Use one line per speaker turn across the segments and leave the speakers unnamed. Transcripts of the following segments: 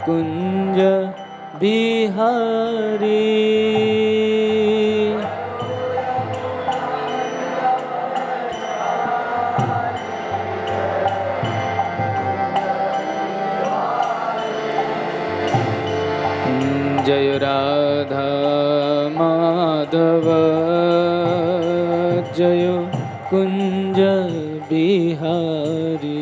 कुंज बिहारी। जय राधा माधव जय कुंज बिहारी।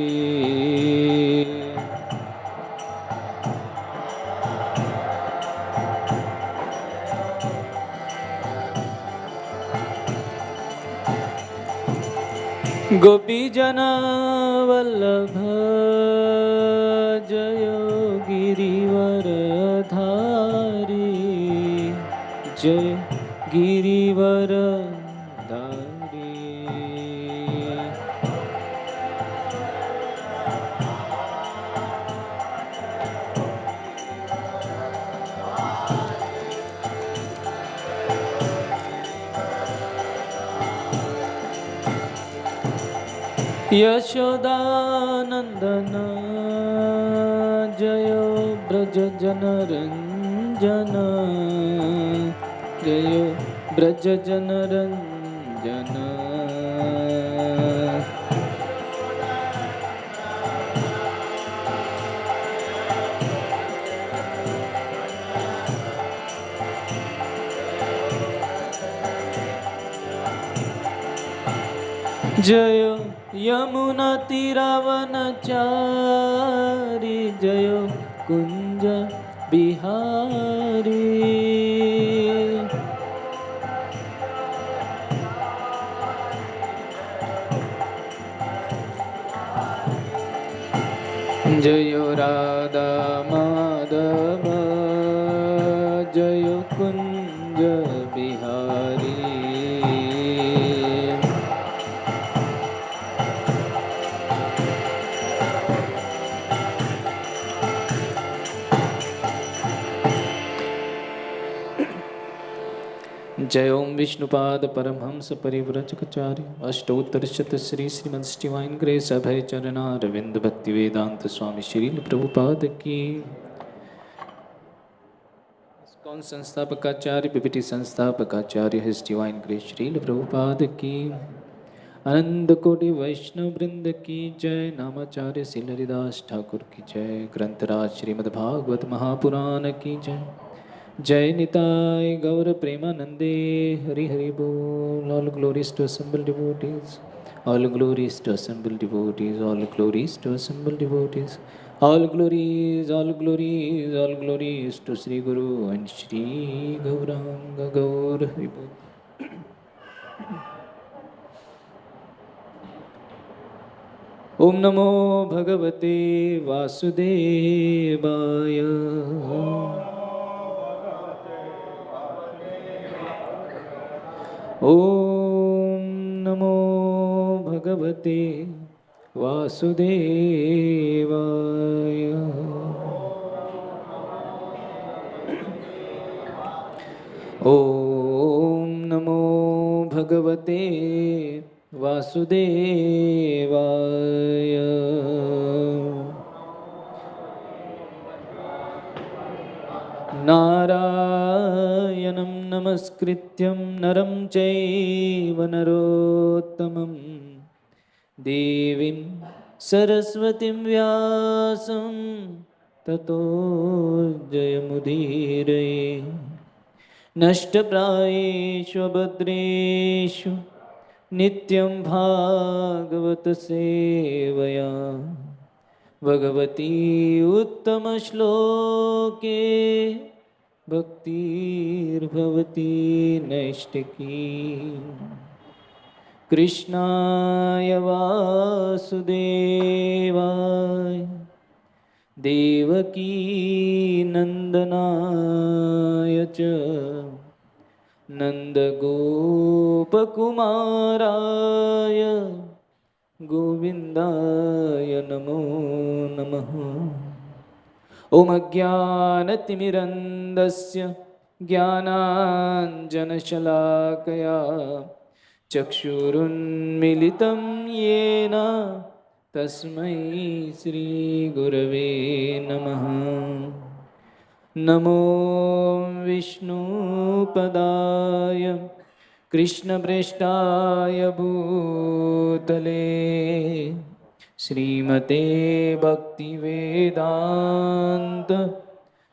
गोपी जना वल्लभ जय गिरिवर धारी। जय गिरिवर धारी। यशोदानंदन जय ब्रज जनरंजन। जय ब्रज जनरंजन। जय यमुना तीरावनचारी। जय कुंज बिहारी। जय राधा माधव जय कुंज बिहारी। जय ओम विष्णुपाद परमहंस परिव्रजकाचार्य अष्टोत्तरशत श्री श्रीमद डिवाइन ग्रेस अभय चरणारविंद भक्ति वेदांत स्वामी श्रील प्रभुपाद की। ISKCON संस्थापकाचार्य पीपीटी संस्थापकाचार्य his divine grace Srila Prabhupada की। आनंद कोटि वैष्णव वृंद की जय। नामाचार्य श्री हरिदास ठाकुर की जय। ग्रंथराज श्रीमद् भागवत महापुराण की जय। जय निताय गौर प्रेमानंदे हरि हरि बोल। All glories to assembled devotees. All glories to assembled devotees. All glories to assembled devotees. All glories, all glories, all glories to Sri Guru and Sri Gauranga Gaur Hari Bol. Om Namo Bhagavate Vasudevaya. ओम नमो भगवते वासुदेवाय। ओम नमो भगवते वासुदेवाय। नारायणं नमस्कृत्यं नरं चैव नरोत्तमं देवीं सरस्वतीं व्यासं ततो जयमुदीरये। नष्टप्रायेषु भद्रेषु नित्यं भागवत सेवया भगवती उत्तमश्लोके भक्तिर्भवती नैष्टिकी। कृष्णाय वासुदेवाय देवकी नंदनाय च नन्दगोपकुमाराय गोविन्दाय नमो नमः। ॐ अज्ञानतिमिरन्धस्य ज्ञानाञ्जनशलाकया चक्षुरुन्मिलितं येन तस्मै श्रीगुरवे नमः। नमो विष्णुपदाय कृष्णप्रेष्ठाय भूतले श्रीमते भक्तिवेदान्त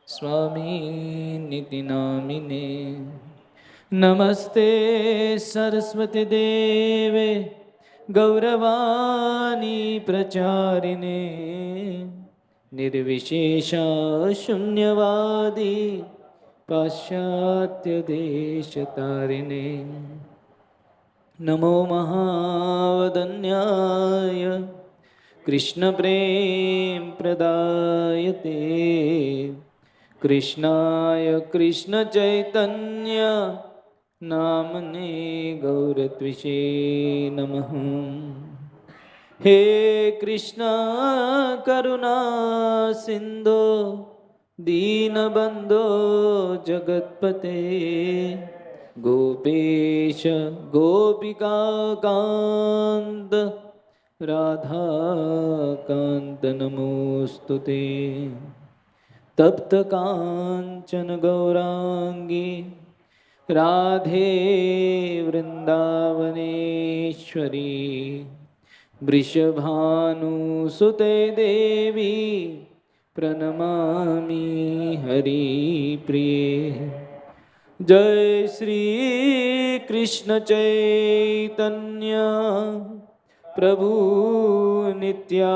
स्वामिनिति नामिने। नमस्ते सरस्वती देवे गौरवाणी प्रचारिणे निर्विशेष शून्यवादी पाश्चात्य देशतारिणे। नमो महावदन्याय कृष्ण प्रेम प्रदायते कृष्णाय कृष्ण चैतन्य नामने गौरत्विषे नमः। हे कृष्णा करुणा सिंधो दीनबंधो जगत्पते गोपेश गोपिका कांत राधा कांत नमोस्तुते। तप्त कांचन गौरांगी राधे वृंदावनेश्वरी वृषभानुसुते देवी प्रणमामि हरिप्रिये। जय श्री कृष्ण चैतन्य प्रभु नित्यानंद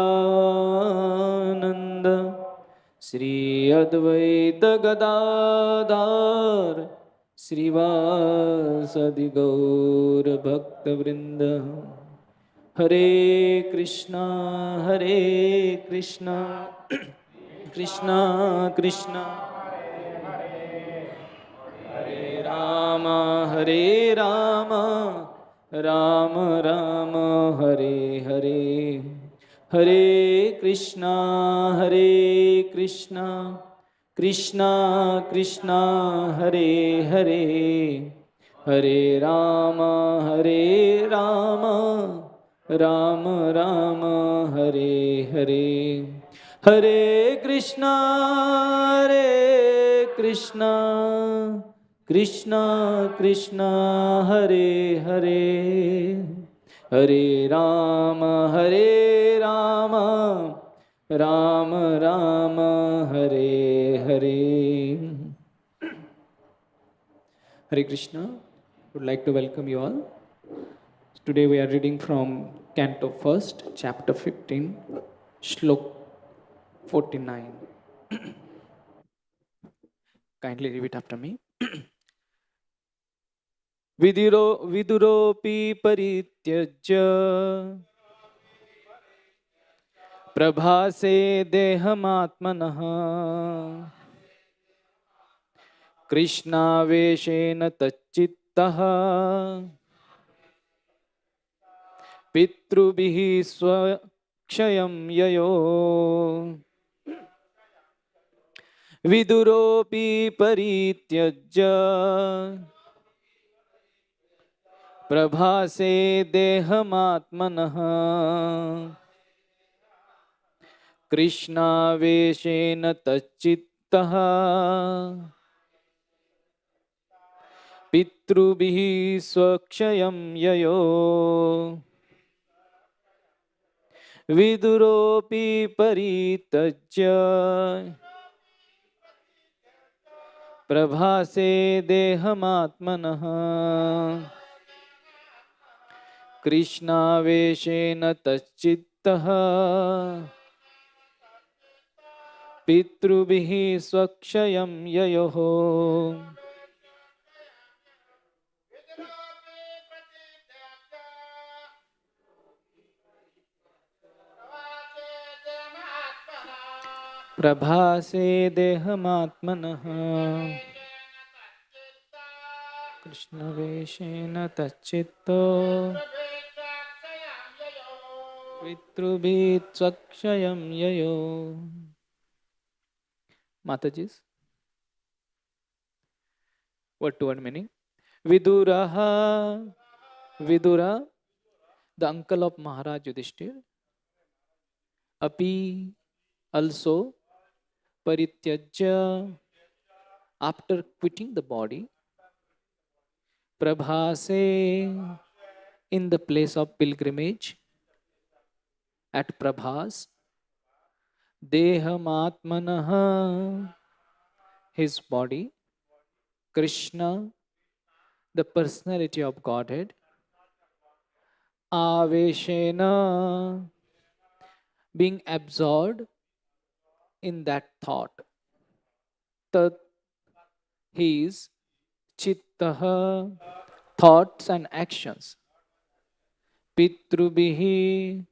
श्री अद्वैत गदाधर श्रीवासदि गौर भक्तवृंद। हरे कृष्णा कृष्णा कृष्णा हरे राम राम राम हरे हरे। हरे कृष्णा कृष्णा कृष्णा हरे हरे। हरे राम राम राम हरे हरे। हरे कृष्णा कृष्णा कृष्णा हरे हरे। हरे Ram Ram Ram Hare Hare. Hare Krishna. Would like to welcome you all. Today we are reading from Canto 1st, Chapter 15, Shlok 49. Kindly repeat after me. विदुरोऽपि परित्यज्य प्रभासे देहमात्मनः कृष्णावेशेन तच्चित्तः पितृभिः स्वक्षयं ययो। विदुरोऽपि परित्यज्य प्रभासे देहमात्मनः कृष्णावेशेन तच्चित्तः पितृभिः स्वक्षयं ययो। विदुरोऽपि परित्यज्य प्रभासे देहमात्मनः कृष्णावेशेन तच्चित्तः पितृभिः स्वक्षयं ययोः। प्रभासे देहमात्मनः कृष्णवेशेन तच्चित्तो पितृभिः स्वक्षयं ययो। Mataji's word to word meaning. Vidura, the uncle of Maharaj Yudhishthir. Api, also. Parityajya, after quitting the body, Prabhase, in the place of pilgrimage at Prabhas, Dehamatmanaha, his body, Krishna, the personality of Godhead, Aveshena, being absorbed in that thought. Tat, his chittaha, thoughts and actions. Pitrubihi,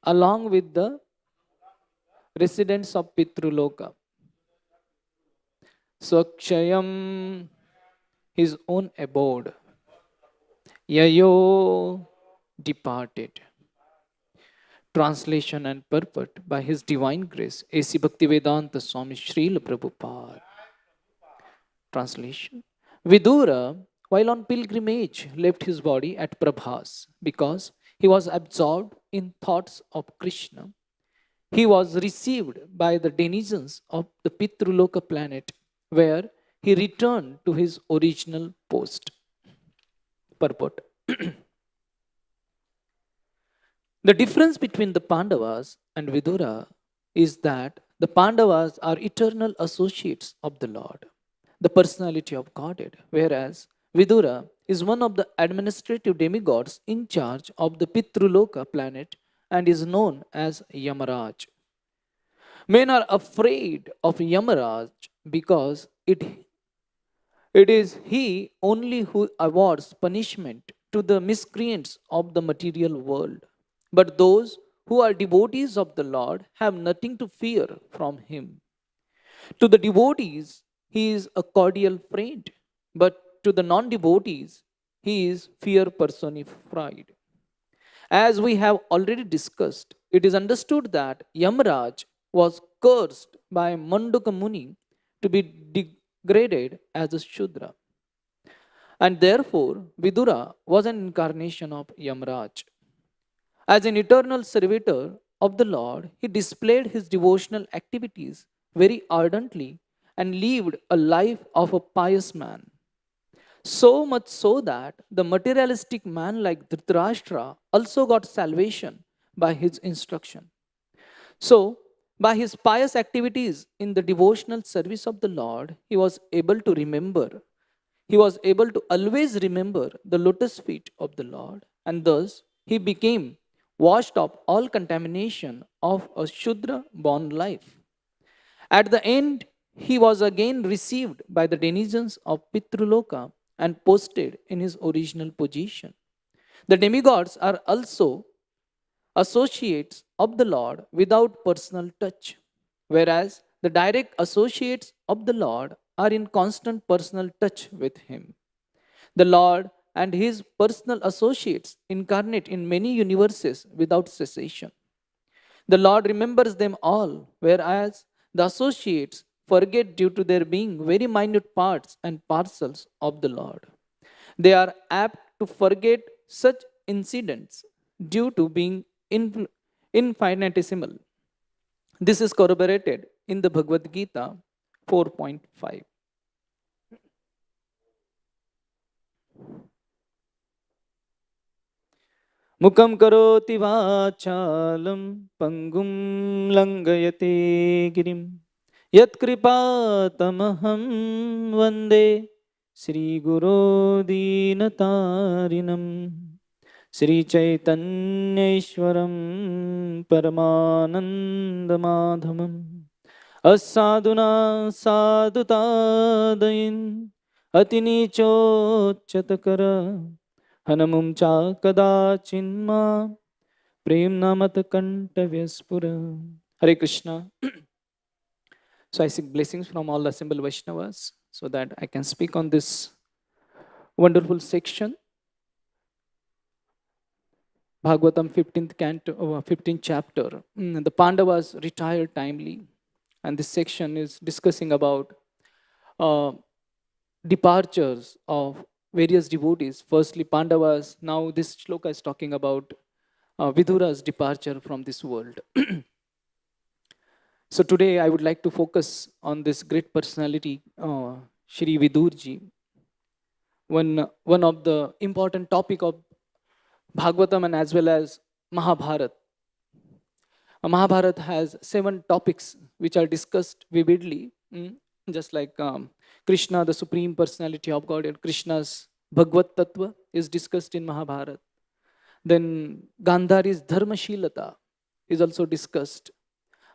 along with the residents of Pitruloka. Swakshayam, his own abode. Yayo, departed. Translation and purport by His Divine Grace, A.C. Bhaktivedanta Swami Srila Prabhupada. Translation. Vidura, while on pilgrimage, left his body at Prabhas because he was absorbed in thoughts of Krishna. He was received by the denizens of the Pitruloka planet, where he returned to his original post. Purport. The difference between the Pandavas and Vidura is that the Pandavas are eternal associates of the Lord, the personality of Godhead, whereas Vidura is one of the administrative demigods in charge of the Pitruloka planet and is known as Yamaraj. Men are afraid of Yamaraj because it is he only who awards punishment to the miscreants of the material world. But those who are devotees of the Lord have nothing to fear from him. To the devotees, he is a cordial friend, but to the non devotees, he is fear personified. As we have already discussed, it is understood that Yamaraj was cursed by Manduka Muni to be degraded as a Shudra. And therefore, Vidura was an incarnation of Yamaraj. As an eternal servitor of the Lord, he displayed his devotional activities very ardently and lived a life of a pious man. So much so that the materialistic man like Dhritarashtra also got salvation by his instruction. So, by his pious activities in the devotional service of the Lord, he was able to always remember the lotus feet of the Lord, and thus he became washed of all contamination of a Shudra born life. At the end, he was again received by the denizens of Pitruloka and posted in his original position. The demigods are also associates of the Lord without personal touch, whereas the direct associates of the Lord are in constant personal touch with him. The Lord and his personal associates incarnate in many universes without cessation. The Lord remembers them all, whereas the associates forget due to their being very minute parts and parcels of the Lord. They are apt to forget such incidents due to being infinitesimal. This is corroborated in the Bhagavad Gita 4.5. Mukam karoti vachalam pangum langayate girim yat kripatamaham vande Sri Guru Dinatarinam Sri Chaitanyeshwaram Paramanandamadhamam Asaduna sadutadayin Atinichochatakara Hanamum Chakadachinma Prem Namat Kantavyaspuram. Hare Krishna. So I seek blessings from all assembled Vaishnavas so that I can speak on this wonderful section. Bhagavatam 15th, 15th chapter. The Pandavas retired timely. And this section is discussing about departures of various devotees. Firstly, Pandavas. Now this shloka is talking about Vidura's departure from this world. So today I would like to focus on this great personality, Shri Vidurji, one of the important topic of Bhagavatam and as well as Mahabharata. Mahabharata has 7 topics which are discussed vividly, just like Krishna, the Supreme Personality of God, and Krishna's Bhagavad Tattva is discussed in Mahabharata. Then Gandhari's Dharmashilata is also discussed.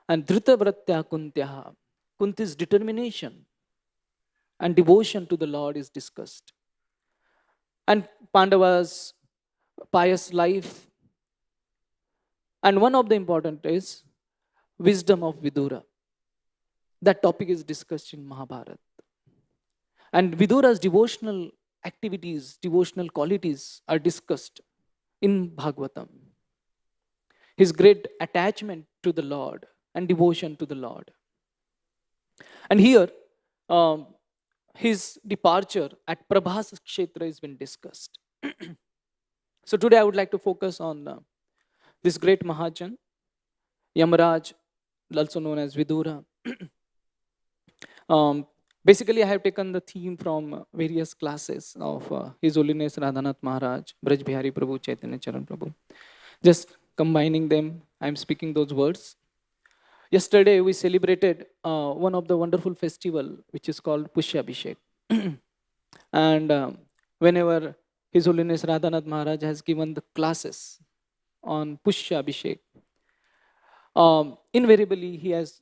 And Dhritavratya Kuntyaha, Kunti's determination and devotion to the Lord is discussed. And Pandava's pious life. And one of the important is wisdom of Vidura. That topic is discussed in Mahabharata. And Vidura's devotional activities, devotional qualities are discussed in Bhagavatam. His great attachment to the Lord and devotion to the Lord. And here, his departure at Prabhas Kshetra has been discussed. So today I would like to focus on this great Mahajan, Yamaraj, also known as Vidura. Basically, I have taken the theme from various classes of His Holiness Radhanath Maharaj, Braj Bihari Prabhu, Chaitanya Charan Prabhu. Just combining them, I am speaking those words. Yesterday, we celebrated one of the wonderful festival, which is called Pushya Abhishek. And whenever His Holiness Radhanath Maharaj has given the classes on Pushya Abhishek, invariably he has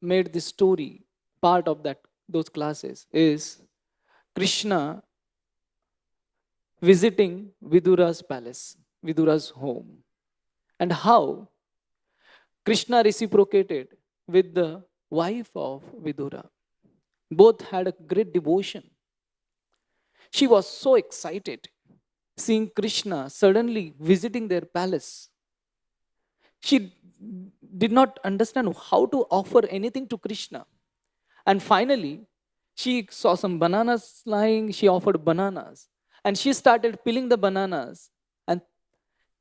made this story, part of those classes is Krishna visiting Vidura's palace, Vidura's home, and how Krishna reciprocated with the wife of Vidura. Both had a great devotion. She was so excited seeing Krishna suddenly visiting their palace. She did not understand how to offer anything to Krishna. And finally, she saw some bananas lying, she offered bananas. And she started peeling the bananas. And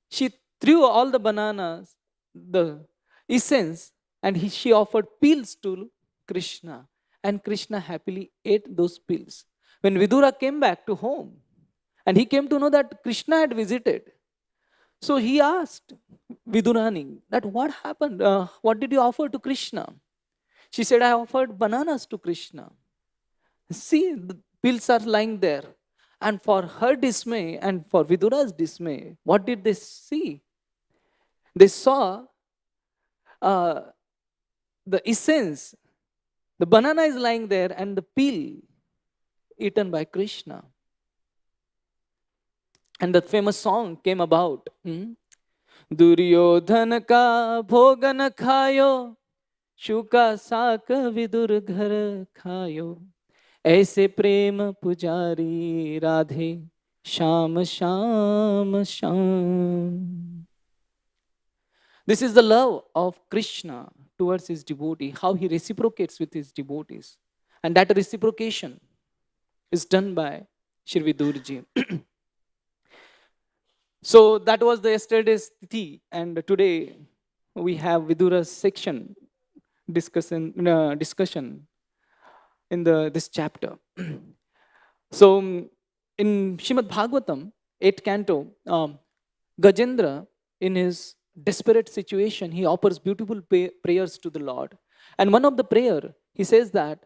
she threw all the bananas, the essence, and she offered peels to Krishna. And Krishna happily ate those peels. When Vidura came back to home, and he came to know that Krishna had visited, so he asked Vidurani that what happened? What did you offer to Krishna? She said, I offered bananas to Krishna. See, the pills are lying there. And for her dismay and for Vidura's dismay, what did they see? They saw the essence. The banana is lying there and the peel eaten by Krishna. And the famous song came about. Duryodhan ka bhogan khayo, shuka sak vidur ghar khayo. ऐसे प्रेम पुजारी Radhe Shyam Shyam Shyam. This is the love of Krishna towards his devotee, how he reciprocates with his devotees. And that reciprocation is done by Shri Vidurji. So that was the yesterday's tithi, and today we have Vidura's section discussion in this chapter. So in Srimad Bhagavatam, 8th canto, Gajendra, in his desperate situation, he offers beautiful prayers to the Lord. And one of the prayer, he says that,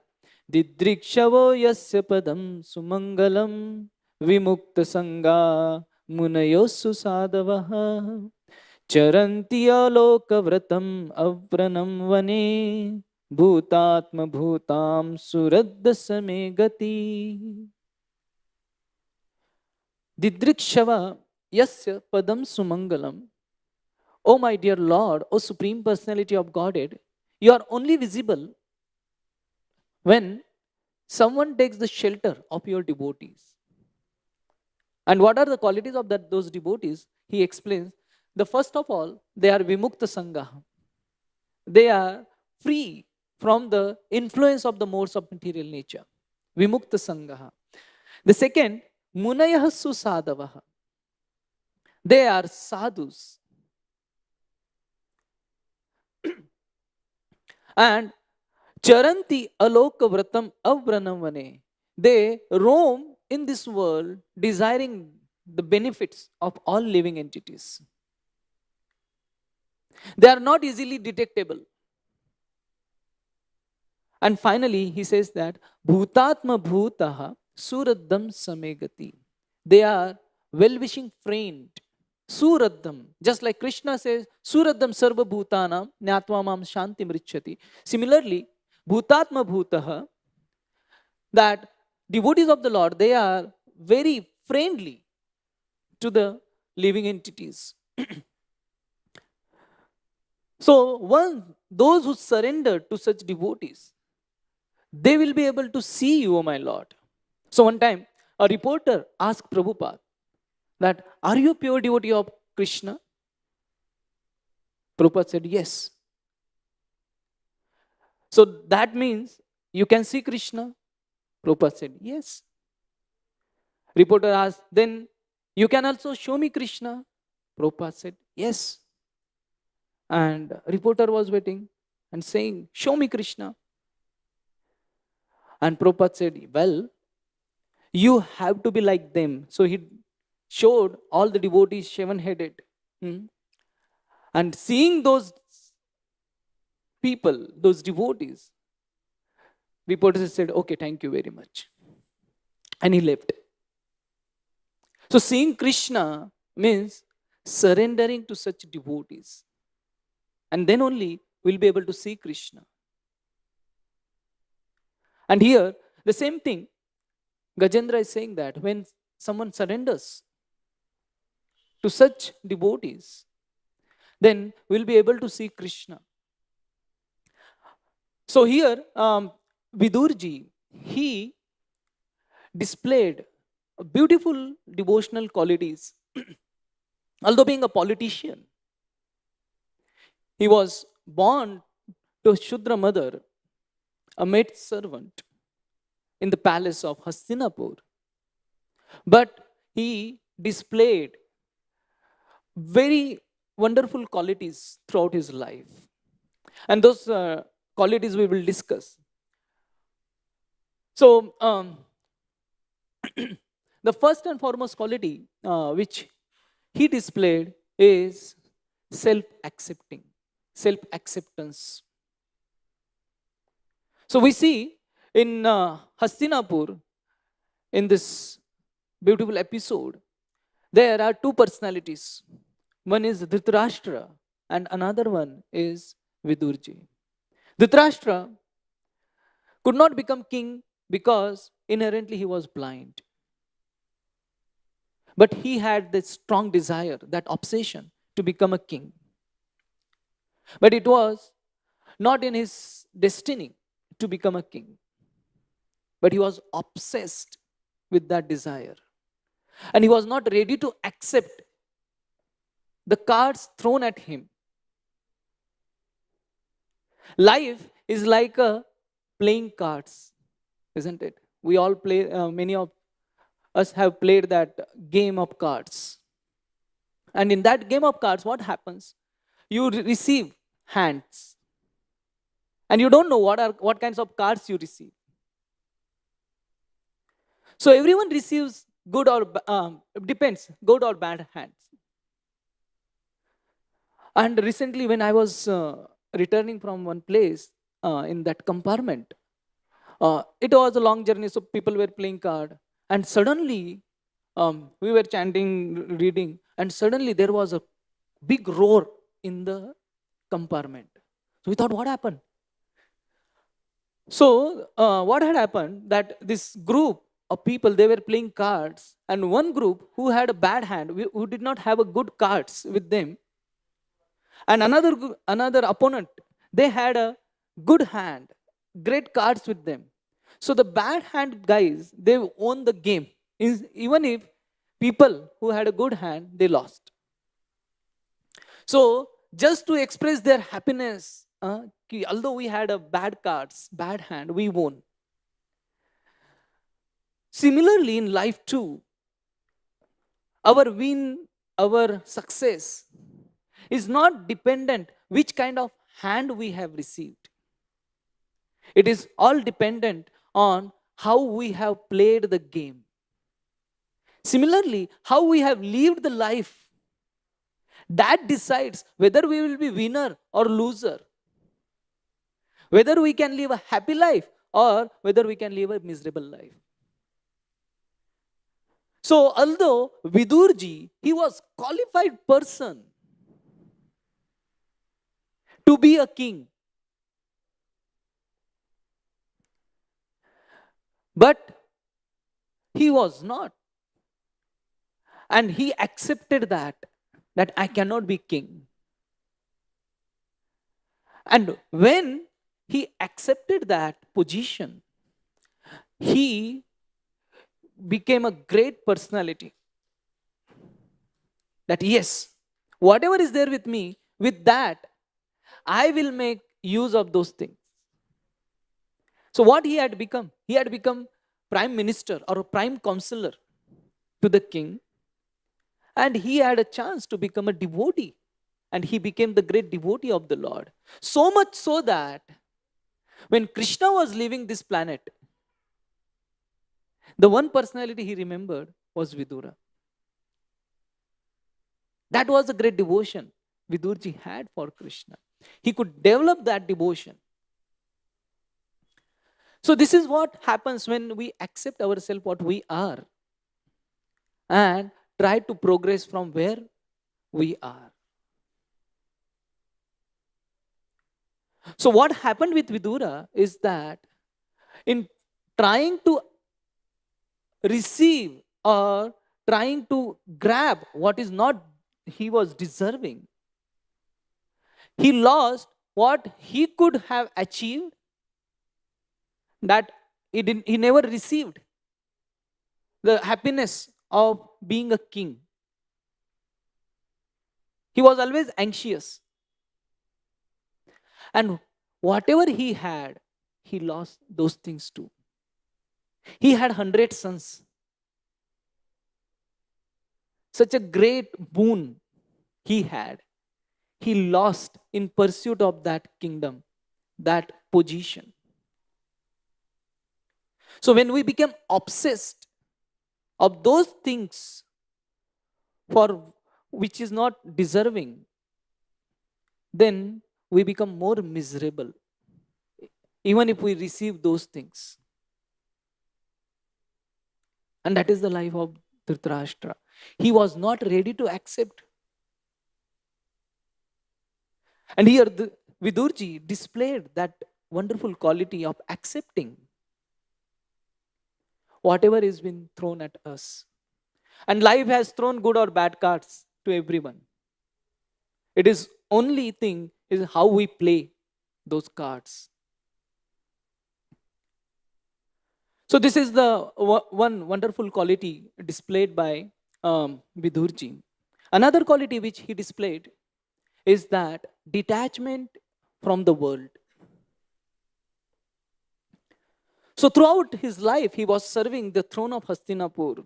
Didrikshavo yasya padam sumangalam vimukta sangha munayosu sadavaha charanti aloka vratam avranam vane bhutatma bhutam suradda same gati. Didrikshava yasya padam sumangalam. Oh my dear Lord, O Supreme Personality of Godhead, you are only visible when someone takes the shelter of your devotees. And what are the qualities of those devotees? He explains, the first of all, they are vimukta sangha. They are free from the influence of the modes of material nature. Vimukta sangha. The second, munayahasu sadavaha. They are sadhus. And Charanti aloka vratam avranamane. They roam in this world desiring the benefits of all living entities. They are not easily detectable. And finally, he says that Bhutatma Bhutaha Suraddam Samegati. They are well wishing friend. Suraddam. Just like Krishna says, Suraddam Sarva Bhutanam Nyatva Shanti Mrichati. Similarly, Bhutatma Bhutaha, that devotees of the Lord, they are very friendly to the living entities. So, those who surrender to such devotees, they will be able to see you, O my Lord. So one time, a reporter asked Prabhupada that, are you a pure devotee of Krishna? Prabhupada said, yes. So that means you can see Krishna? Prabhupada said, yes. Reporter asked, then you can also show me Krishna? Prabhupada said, yes. And reporter was waiting and saying, show me Krishna. And Prabhupada said, well, you have to be like them. So he showed all the devotees seven-headed. And seeing those people, those devotees, reporters said, okay, thank you very much. And he left. So seeing Krishna means surrendering to such devotees. And then only we'll be able to see Krishna. And here, the same thing, Gajendra is saying that when someone surrenders to such devotees, then we'll be able to see Krishna. So here, Vidurji, he displayed beautiful devotional qualities. Although being a politician, he was born to a Shudra mother, a maid servant in the palace of Hastinapur. But he displayed very wonderful qualities throughout his life. And those qualities we will discuss. So, the first and foremost quality which he displayed is self-accepting, self-acceptance. So we see in Hastinapur, in this beautiful episode, there are two personalities. One is Dhritarashtra and another one is Vidurji. Dhritarashtra could not become king because inherently he was blind. But he had this strong desire, that obsession to become a king. But it was not in his destiny to become a king. But he was obsessed with that desire. And he was not ready to accept the cards thrown at him. Life is like a playing cards, isn't it? We all play, many of us have played that game of cards. And in that game of cards, what happens? You receive hands. And you don't know what kinds of cards you receive. So everyone receives good or, depends, good or bad hands. And recently when I was returning from one place in that compartment, it was a long journey, so people were playing card. And suddenly, we were chanting, reading, and suddenly there was a big roar in the compartment. So we thought, what happened? So what had happened, that this group of people, they were playing cards, and one group who had a bad hand, who did not have a good cards with them, and another opponent, they had a good hand, great cards with them. So the bad hand guys, they won the game. Even if people who had a good hand, they lost. So just to express their happiness, although we had a bad cards, bad hand, we won. Similarly in life too, our win, our success is not dependent which kind of hand we have received. It is all dependent on how we have played the game. Similarly, how we have lived the life, that decides whether we will be winner or loser, whether we can live a happy life or whether we can live a miserable life. So, although Vidurji, he was qualified person to be a king, but he was not. And he accepted that I cannot be king. And when he accepted that position, he became a great personality. That yes, whatever is there with me, with that, I will make use of those things. So what he had become? He had become prime minister or a prime counselor to the king, and he had a chance to become a devotee, and he became the great devotee of the Lord. So much so that when Krishna was leaving this planet, the one personality he remembered was Vidura. That was the great devotion Vidurji had for Krishna. He could develop that devotion. So this is what happens when we accept ourselves what we are and try to progress from where we are. So what happened with Vidura is that in trying to receive or trying to grab what is not he was deserving, he lost what he could have achieved, that he never received the happiness of being a king. He was always anxious. And whatever he had, he lost those things too. He had 100 sons. Such a great boon he had. He lost in pursuit of that kingdom, that position. So when we become obsessed of those things for which is not deserving, then we become more miserable, even if we receive those things. And that is the life of Dhritarashtra. He was not ready to accept. And here Vidurji displayed that wonderful quality of accepting whatever is been thrown at us. And life has thrown good or bad cards to everyone. It is only thing is how we play those cards. So this is the one wonderful quality displayed by Vidurji. Another quality which he displayed is that detachment from the world. So throughout his life, he was serving the throne of Hastinapur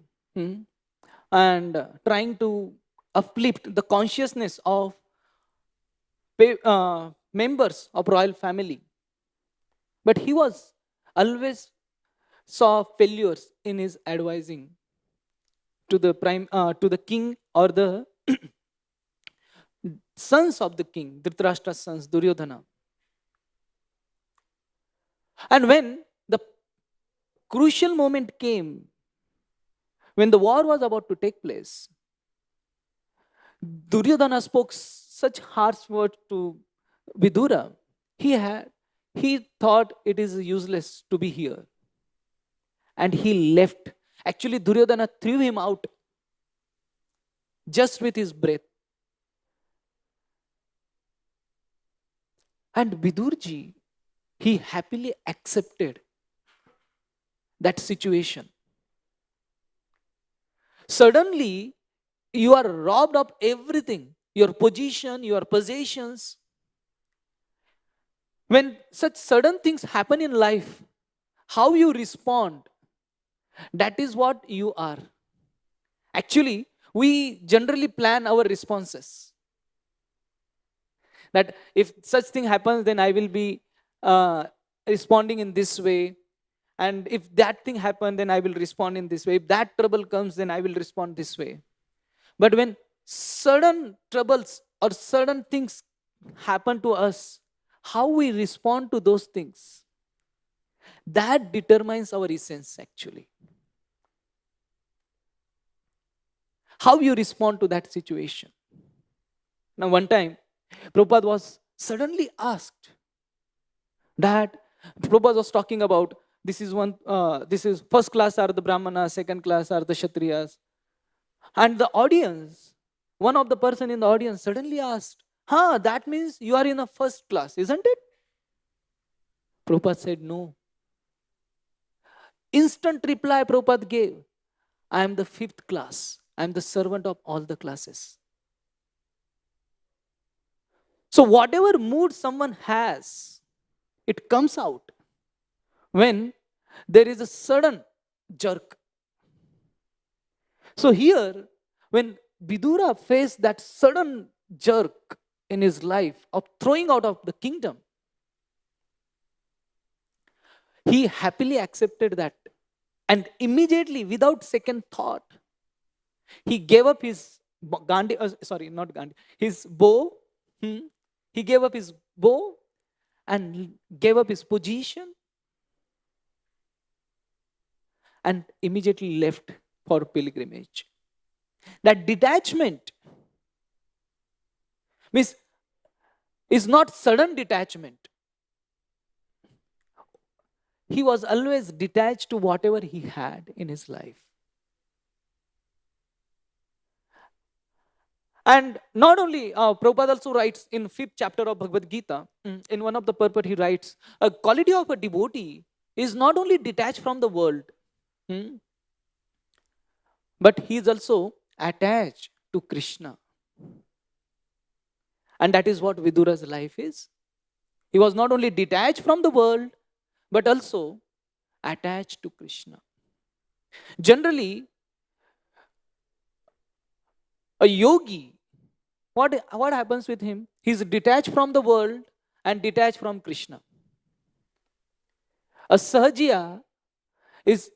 and trying to uplift the consciousness of members of royal family. But he was always saw failures in his advising to the king or the sons of the king, Dhritarashtra's sons, Duryodhana. And when the crucial moment came, when the war was about to take place, Duryodhana spoke such harsh words to Vidura. He thought it is useless to be here. And he left. Actually, Duryodhana threw him out just with his breath. And Vidurji, he happily accepted that situation. Suddenly, you are robbed of everything, your position, your possessions. When such sudden things happen in life, how you respond, that is what you are. Actually, we generally plan our responses. That if such thing happens, then I will be responding in this way. And if that thing happened, then I will respond in this way. If that trouble comes, then I will respond this way. But when sudden troubles or sudden things happen to us, how we respond to those things, that determines our essence actually. How you respond to that situation. Now, one time, Prabhupada was suddenly asked that Prabhupada was talking about this is first class are the Brahmanas, second class are the Kshatriyas. And the audience, one of the person in the audience suddenly asked, that means you are in a first class, isn't it? Prabhupada said, no. Instant reply Prabhupada gave, I am the fifth class. I am the servant of all the classes. So whatever mood someone has, it comes out when there is a sudden jerk. So here, when Vidura faced that sudden jerk in his life of throwing out of the kingdom, he happily accepted that. And immediately, without second thought, he gave up his his bow. He gave up his bow and gave up his position and immediately left for pilgrimage. That detachment means is not sudden detachment. He was always detached to whatever he had in his life. And not only, Prabhupada also writes in 5th chapter of Bhagavad Gita, in one of the purport he writes, a quality of a devotee is not only detached from the world, but he is also attached to Krishna. And that is what Vidura's life is. He was not only detached from the world, but also attached to Krishna. Generally, a yogi, what happens with him? He is detached from the world and detached from Krishna. A sahajiya is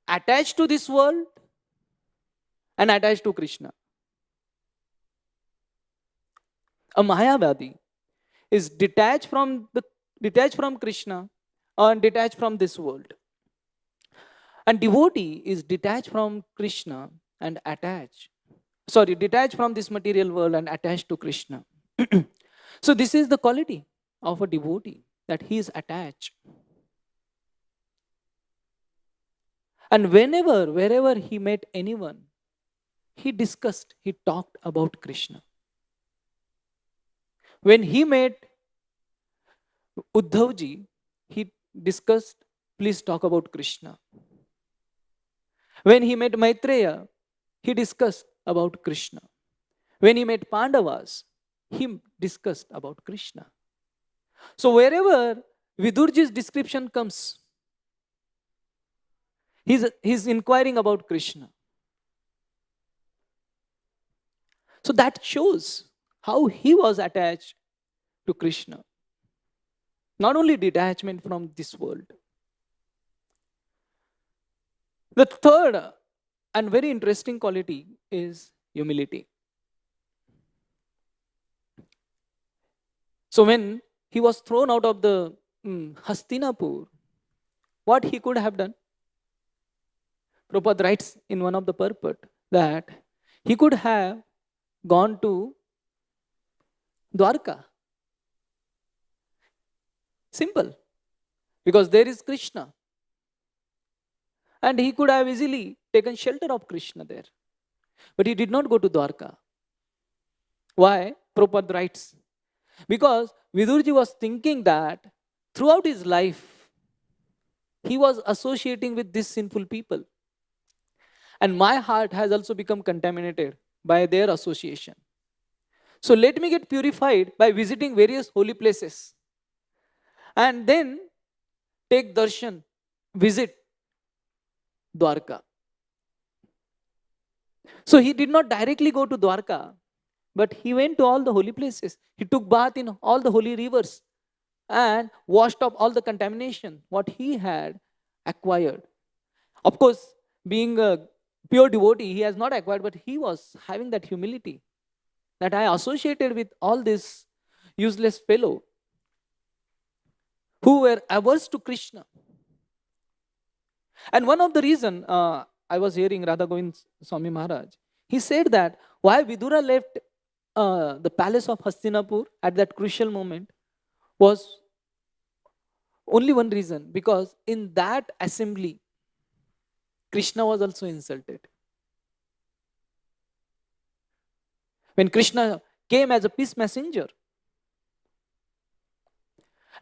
attached to this world and attached to Krishna. A Mayavadi is detached from Krishna and detached from this world. And devotee is detached from Krishna and detached from this material world and attached to Krishna. So this is the quality of a devotee, that he is attached. And wherever he met anyone, he talked about Krishna. When he met Uddhavji, he discussed, please talk about Krishna. When he met Maitreya, he discussed about Krishna. When he met Pandavas, he discussed about Krishna. So wherever Vidurji's description comes, he's inquiring about Krishna. So that shows how he was attached to Krishna. Not only detachment from this world. The third and very interesting quality is humility. So when he was thrown out of the Hastinapur, what he could have done? Prabhupada writes in one of the purport that he could have gone to Dwarka. Simple. Because there is Krishna. And he could have easily taken shelter of Krishna there. But he did not go to Dwarka. Why? Prabhupada writes. Because Vidurji was thinking that throughout his life, he was associating with these sinful people. And my heart has also become contaminated by their association. So let me get purified by visiting various holy places. And then take darshan, visit Dwarka. So he did not directly go to Dwarka, but he went to all the holy places. He took bath in all the holy rivers. and washed off all the contamination what he had acquired. Of course, being a pure devotee, he has not acquired, but he was having that humility that I associated with all this useless fellow who were averse to Krishna. And one of the reason I was hearing Radha Govind Swami Maharaj, he said that why Vidura left the palace of Hastinapur at that crucial moment was only one reason, because in that assembly, Krishna was also insulted. When Krishna came as a peace messenger,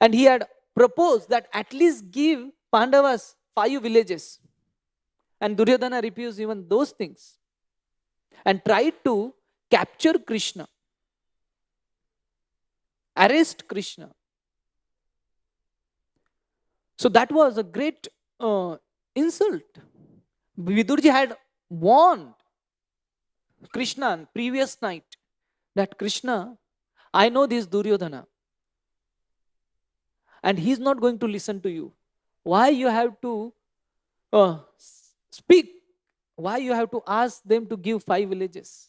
and he had proposed that at least give Pandavas 5 villages, and Duryodhana refused even those things and tried to capture Krishna, arrest Krishna. So that was a great insult. Vidurji had warned Krishna on previous night that Krishna, I know this Duryodhana, and he's not going to listen to you. Why you have to speak? Why you have to ask them to give 5 villages?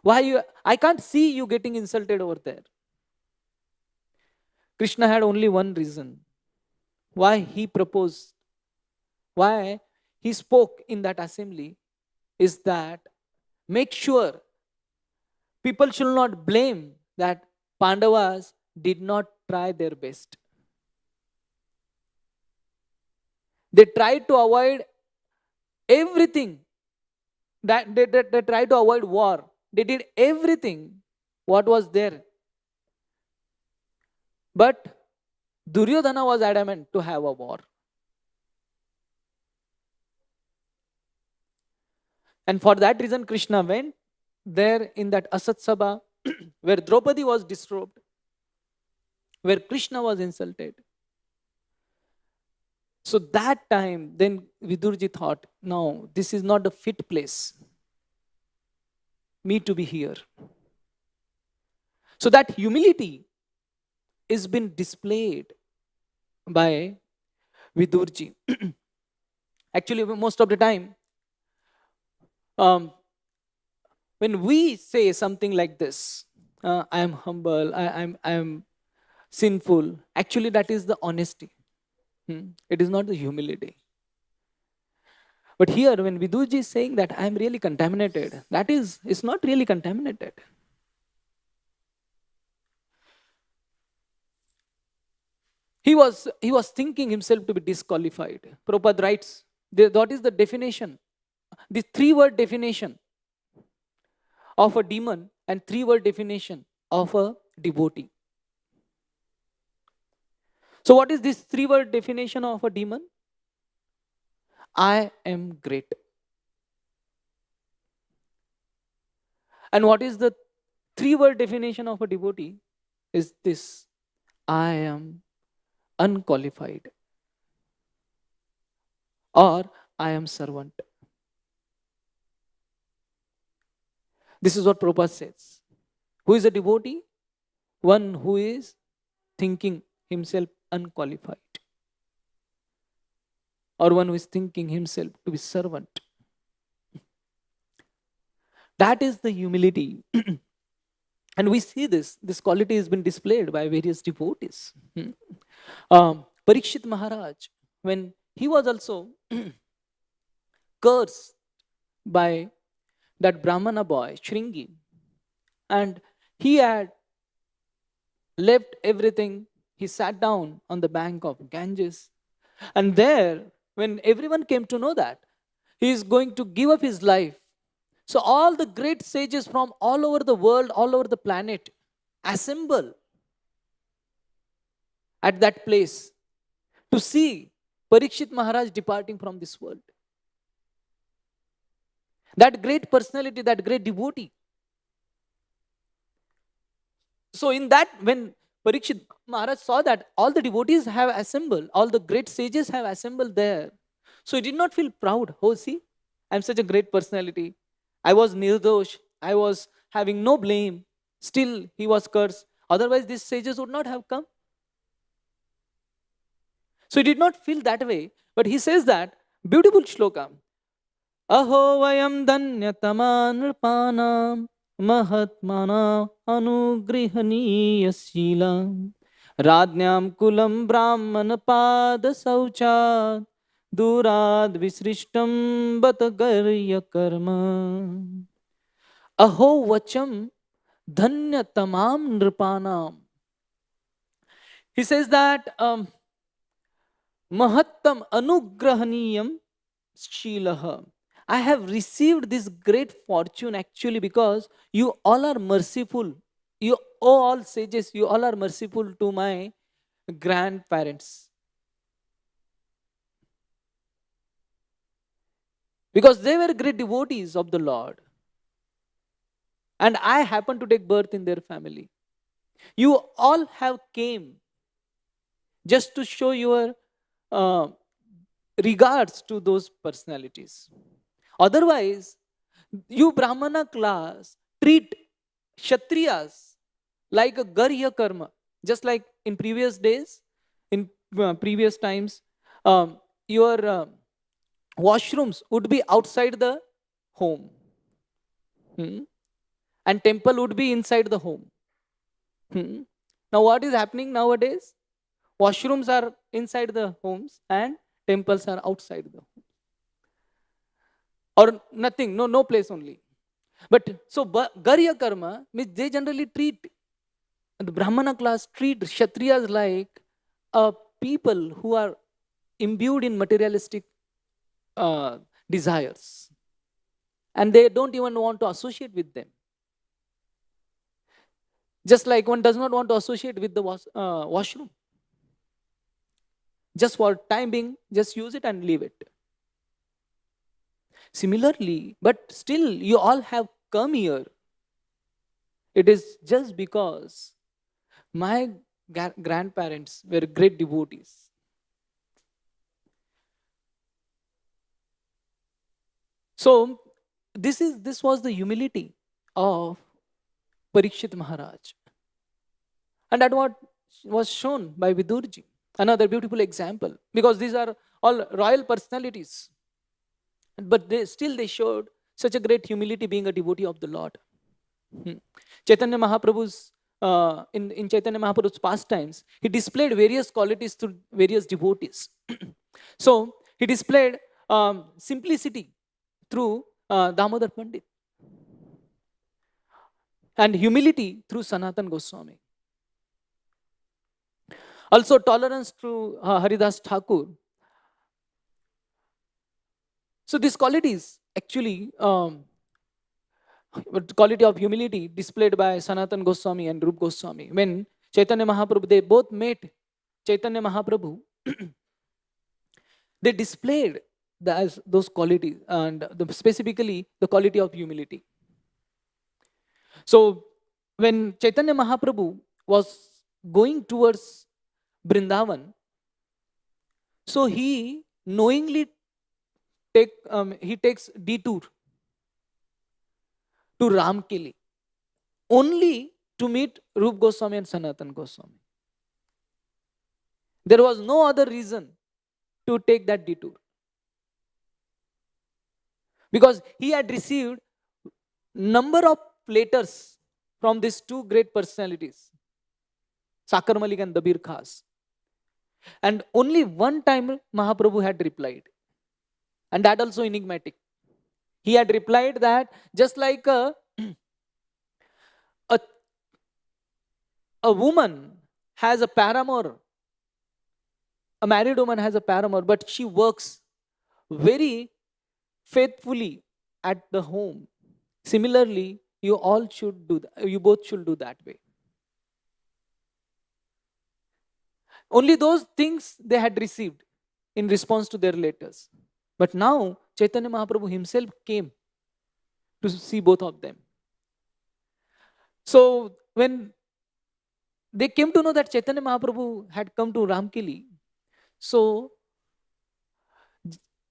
Why you? I can't see you getting insulted over there. Krishna had only one reason why he proposed, why he spoke in that assembly, is that make sure people should not blame that Pandavas did not try their best. They tried to avoid everything. That they tried to avoid war. They did everything what was there. But Duryodhana was adamant to have a war. And for that reason, Krishna went there in that Asat Sabha where Draupadi was disturbed, where Krishna was insulted. So that time, then Vidurji thought, no, this is not a fit place me to be here. So that humility is been displayed by Vidurji. Actually, most of the time, when we say something like this, I am humble, I am sinful, actually that is the honesty. It is not the humility. But here, when Vidurji is saying that I am really contaminated, that is, it's not really contaminated. He was thinking himself to be disqualified. Prabhupada writes, what is the definition? The 3-word definition of a demon and 3-word definition of a devotee. So what is this 3-word definition of a demon? I am great. And what is the 3-word definition of a devotee? Is this: I am unqualified, or I am servant. This is what Prabhupada says. Who is a devotee? One who is thinking himself unqualified, or one who is thinking himself to be servant. That is the humility. And we see this quality has been displayed by various devotees. Parikshit Maharaj, when he was also cursed by that Brahmana boy, Shringi, and he had left everything, he sat down on the bank of Ganges. And there, when everyone came to know that he is going to give up his life, so all the great sages from all over the world, all over the planet, assemble at that place to see Parikshit Maharaj departing from this world. That great personality, that great devotee. So in that, when Parikshit Maharaj saw that all the devotees have assembled, all the great sages have assembled there, so he did not feel proud. Oh, see, I'm such a great personality. I was nirdosh, I was having no blame. Still, he was cursed. Otherwise, these sages would not have come. So he did not feel that way, but he says that beautiful shloka. Aho vayam danyataman mahatmana anugrihaniya silam radnyam kulam brahmana pada sauchat durad visrishtam batagarya karma. Aho vacham dhanyatamam nripanam. He says that mahattam anugrahaniyam shilaha. I have received this great fortune actually because you all are merciful. You all sages, you all are merciful to my grandparents. Because they were great devotees of the Lord. And I happened to take birth in their family. You all have came just to show your uh, regards to those personalities. Otherwise, you Brahmana class treat Kshatriyas like a Garya karma. Just like in previous days, in previous times, your washrooms would be outside the home. And temple would be inside the home. Now what is happening nowadays? Washrooms are inside the homes and temples are outside the home. Or nothing, no place only. But so Garya karma means they generally treat, the Brahmana class treat Kshatriyas like people who are imbued in materialistic desires. And they don't even want to associate with them. Just like one does not want to associate with the washroom. Just for time being, just use it and leave it. Similarly, but still you all have come here. It is just because my grandparents were great devotees. So this was the humility of Parikshit Maharaj. And that what was shown by Vidurji. Another beautiful example. Because these are all royal personalities. But still they showed such a great humility being a devotee of the Lord. Chaitanya Mahaprabhu's, in Chaitanya Mahaprabhu's pastimes, he displayed various qualities through various devotees. So he displayed simplicity through Damodar Pandit. And humility through Sanatan Goswami. Also tolerance through Haridas Thakur. So these qualities actually, quality of humility displayed by Sanatan Goswami and Rup Goswami. When Chaitanya Mahaprabhu, they both met Chaitanya Mahaprabhu, they displayed those qualities and specifically the quality of humility. So when Chaitanya Mahaprabhu was going towards Vrindavan, so he knowingly takes detour to Ramkeli only to meet Rup Goswami and Sanatan Goswami. There was no other reason to take that detour. Because he had received number of letters from these two great personalities, Sakar Malik and Dabir Khas. And only one time Mahaprabhu had replied. And that also enigmatic. He had replied that just like a woman has a paramour, a married woman has a paramour, but she works very faithfully at the home. Similarly, you all should do that. You both should do that way. Only those things they had received in response to their letters. But now, Chaitanya Mahaprabhu himself came to see both of them. So, when they came to know that Chaitanya Mahaprabhu had come to Ramkeli, so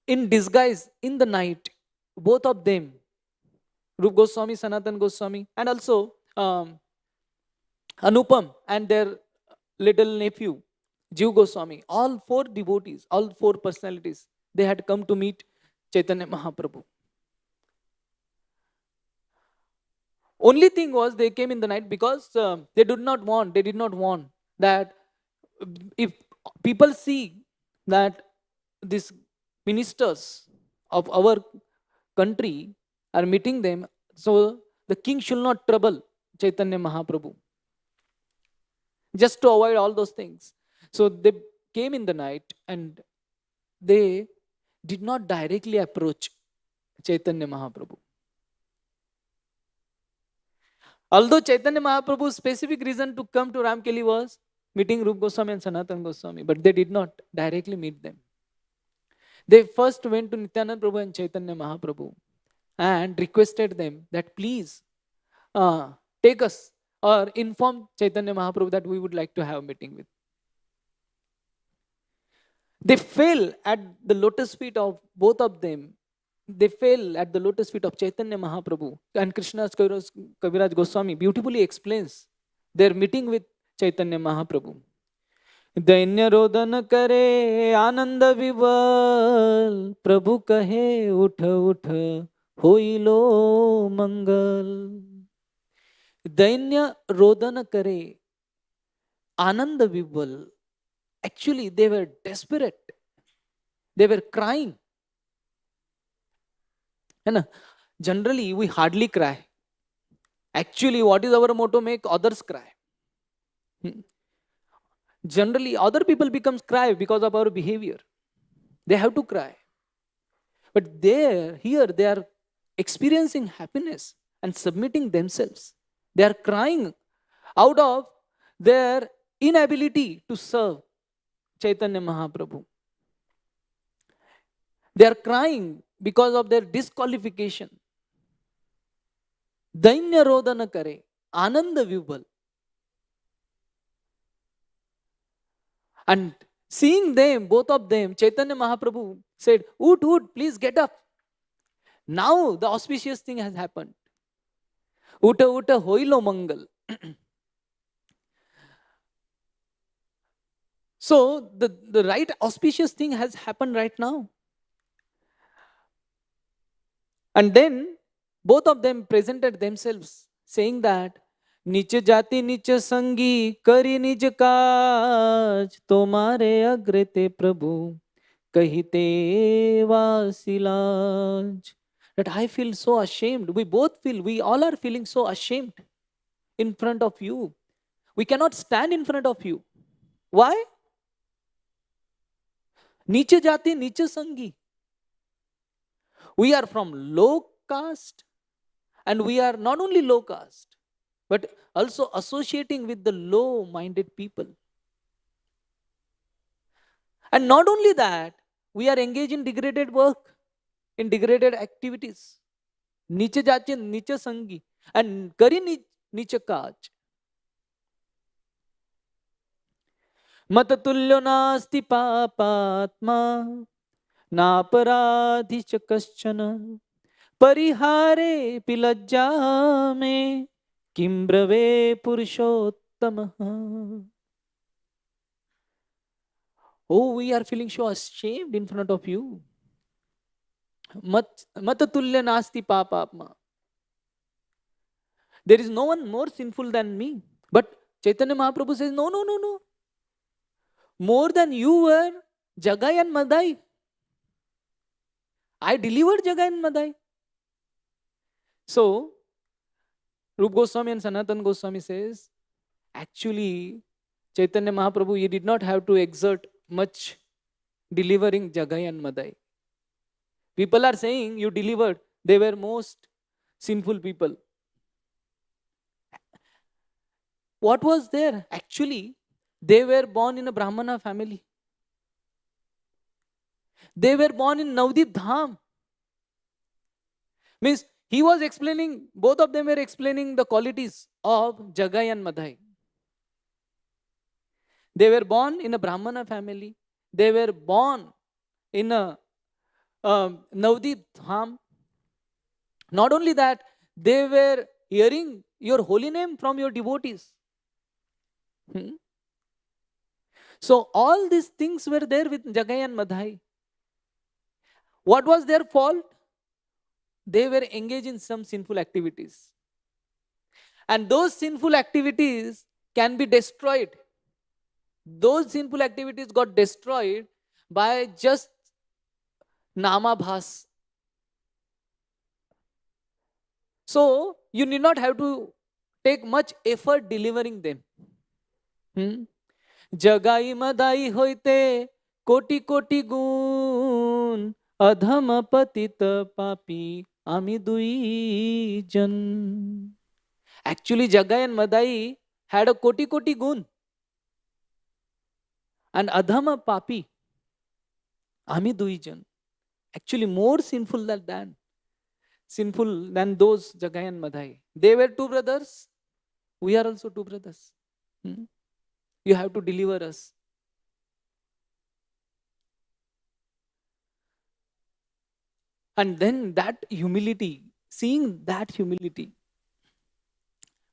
in disguise, in the night, both of them, Rup Goswami, Sanatan Goswami, and also Anupam and their little nephew, Jiv Goswami, all four devotees, all four personalities, they had come to meet Chaitanya Mahaprabhu. Only thing was they came in the night because they did not want that if people see that these ministers of our country are meeting them, so the king should not trouble Chaitanya Mahaprabhu, just to avoid all those things. So they came in the night and they did not directly approach Chaitanya Mahaprabhu. Although Chaitanya Mahaprabhu's specific reason to come to Ramkeli was meeting Rup Goswami and Sanatan Goswami, but they did not directly meet them. They first went to Nityananda Prabhu and Chaitanya Mahaprabhu and requested them that please take us or inform Chaitanya Mahaprabhu that we would like to have a meeting with. They fell at the lotus feet of both of them. They fell at the lotus feet of Chaitanya Mahaprabhu. And Krishna's Kaviraj Goswami beautifully explains their meeting with Chaitanya Mahaprabhu. दैन्य रोदन करे आनंद विवल प्रभु कहे उठ उठ होई लो मंगल. दैन्य रोदन करे आनंद विवल. Actually, they were desperate. They were crying. Generally, we hardly cry. Actually, what is our motto? Make others cry. Generally, other people becomes cry because of our behavior. They have to cry. But here, they are experiencing happiness and submitting themselves. They are crying out of their inability to serve Chaitanya Mahaprabhu. They are crying because of their disqualification. Dainya rodana kare, ananda vibhal. And seeing them, both of them, Chaitanya Mahaprabhu said, Oot, oot, please get up. Now the auspicious thing has happened. Uta uta hoilo mangal. So the right auspicious thing has happened right now. And then both of them presented themselves saying that नीच जाति नीच संगी करी निज काज तुम्हारे अग्रते प्रभु कहते वासिलाज. That I feel so ashamed. We both feel, we all are feeling so ashamed in front of you. We cannot stand in front of you. Why? नीच जाति नीच संगी. We are from low caste, and we are not only low caste, but also associating with the low-minded people. And not only that, we are engaged in degraded work, in degraded activities. Niche jache, niche sangi, and kari niche kaj. Matatulyo nasti papatma, नापराधि च कश्चन परिहारे पिलज्जा में किं ब्रवे पुरुषोत्तमः. Oh, we are feeling so ashamed in front of you. Matatulya nasti papapma. There is no one more sinful than me. But Chaitanya Mahaprabhu says, no, no, no, no. More than you were Jagai and Madai. I delivered Jagai and Madai. So, Rup Goswami and Sanatan Goswami says, actually, Chaitanya Mahaprabhu, he did not have to exert much delivering Jagai and Madai. People are saying, you delivered. They were most sinful people. What was there? Actually, they were born in a Brahmana family. They were born in Navadip Dham. Means he was explaining, both of them were explaining the qualities of Jagai and Madai. They were born in a Brahmana family. They were born in a Navadip Dham. Not only that, they were hearing your holy name from your devotees. Hmm? So all these things were there with Jagai and Madhai. What was their fault? They were engaged in some sinful activities. And those sinful activities can be destroyed. Those sinful activities got destroyed by just namabhas. So you need not have to take much effort delivering them. Hmm? जगाई मदाई होते कोटि कोटि गुण अधम पतित पापी आमी दुई जन. Actually, Jagai and Madai had a koti gun, and Adhama Papi, Ami Duijan, actually more sinful than those Jagai and Madai. They were two brothers. We are also two brothers. Hmm? You have to deliver us. And then that humility, seeing that humility,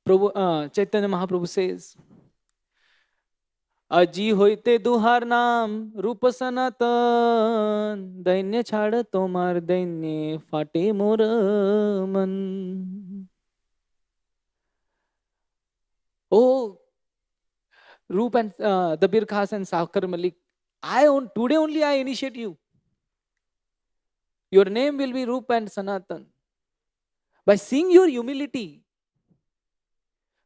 Chaitanya Mahaprabhu says, अजी होते दुहार नाम रूप सनातन दैन्य छाड़ तोमार दैन्य फाटे मोर मन. Oh, Roop and Dabir Khas and Sakar Malik, today only I initiate you. Your name will be Roop and Sanatan. By seeing your humility,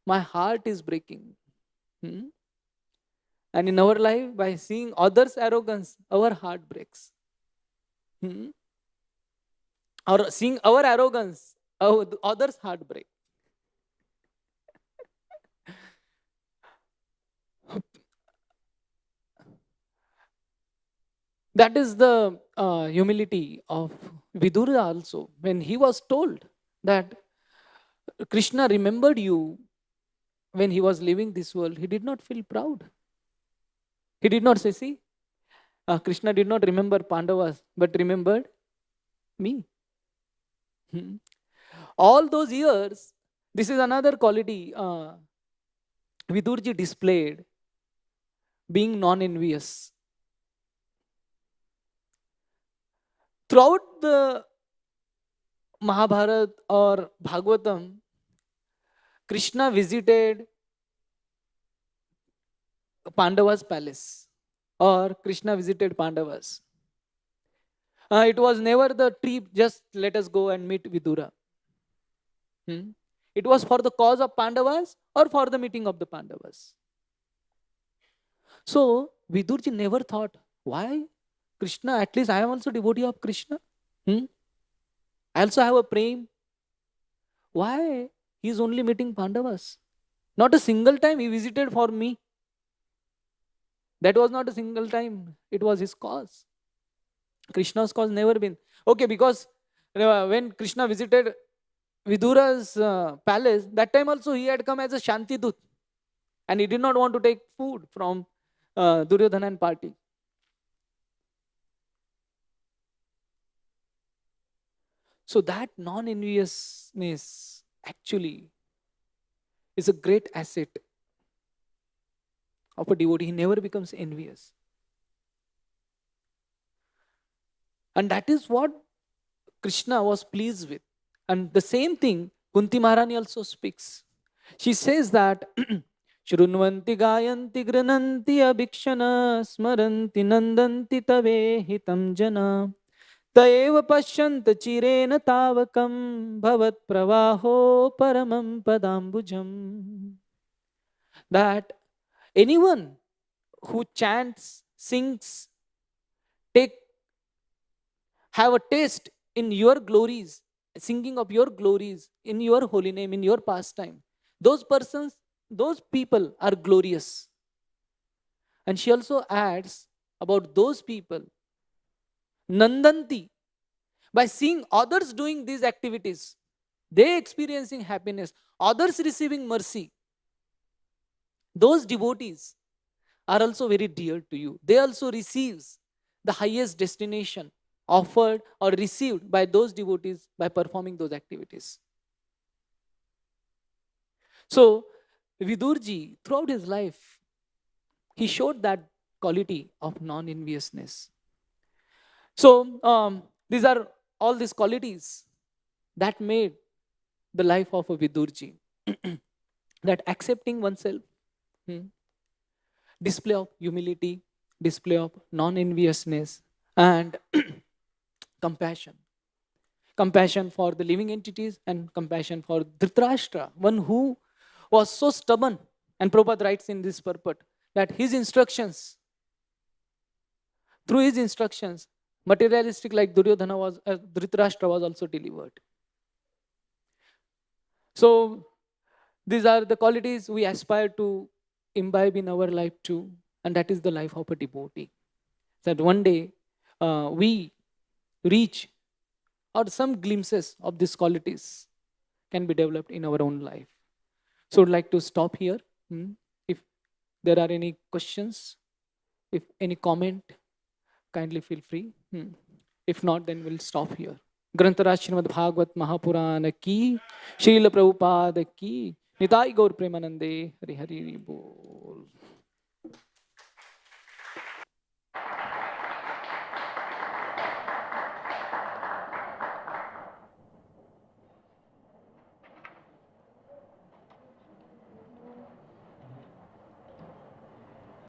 my heart is breaking. Hmm? And in our life, by seeing others' arrogance, our heart breaks. Hmm? Or seeing our arrogance, others' heart break. That is the humility of Vidura also. When he was told that Krishna remembered you when he was leaving this world, he did not feel proud. He did not say, see, Krishna did not remember Pandavas, but remembered me. Hmm. All those years, this is another quality Vidurji displayed, being non-envious. Throughout the Mahabharata or Bhagavatam, Krishna visited Pandava's palace or Krishna visited Pandavas. It was never the trip, just let us go and meet Vidura. Hmm? It was for the cause of Pandavas or for the meeting of the Pandavas. So Vidurji never thought, why Krishna? At least I am also devotee of Krishna. Hmm? I also have a prem. Why he is only meeting Pandavas? Not a single time he visited for me. That was not a single time. It was his cause. Krishna's cause never been. Okay, because when Krishna visited Vidura's palace, that time also he had come as a Shanti Dut. And he did not want to take food from Duryodhana and party. So that non-enviousness actually is a great asset of a devotee. He never becomes envious. And that is what Krishna was pleased with. And the same thing Kunti Maharani also speaks. She says that Shrunvanti gayanti grananti abhikshana smaranti nandanti tave hitam jana taeva pashyant chirena tavakam bhavat pravaho paramam padambujam. That anyone who chants, sings, take have a taste in your glories, singing of your glories, in your holy name, in your pastime, those persons, those people are glorious. And she also adds about those people, Nandanti, by seeing others doing these activities, they experiencing happiness, others receiving mercy, those devotees are also very dear to you. They also receives the highest destination offered or received by those devotees by performing those activities. So Vidurji, throughout his life, he showed that quality of non-enviousness. So these are all these qualities that made the life of a Vidurji. That accepting oneself, display of humility, display of non-enviousness, and compassion. Compassion for the living entities and compassion for Dhritarashtra, one who was so stubborn. And Prabhupada writes in this purport that his instructions, through his instructions, materialistic like Duryodhana was, Dhritarashtra was also delivered. So these are the qualities we aspire to imbibe in our life too, and that is the life of a devotee. That one day we reach, or some glimpses of these qualities can be developed in our own life. So I'd like to stop here. If there are any questions, if any comment, kindly feel free. If not, then we'll stop here. ग्रंथराज Shrimad Bhagavat Mahapuran की, श्रील प्रभुपाद की, निताई गौर प्रेमानंदे, हरि हरि बोल.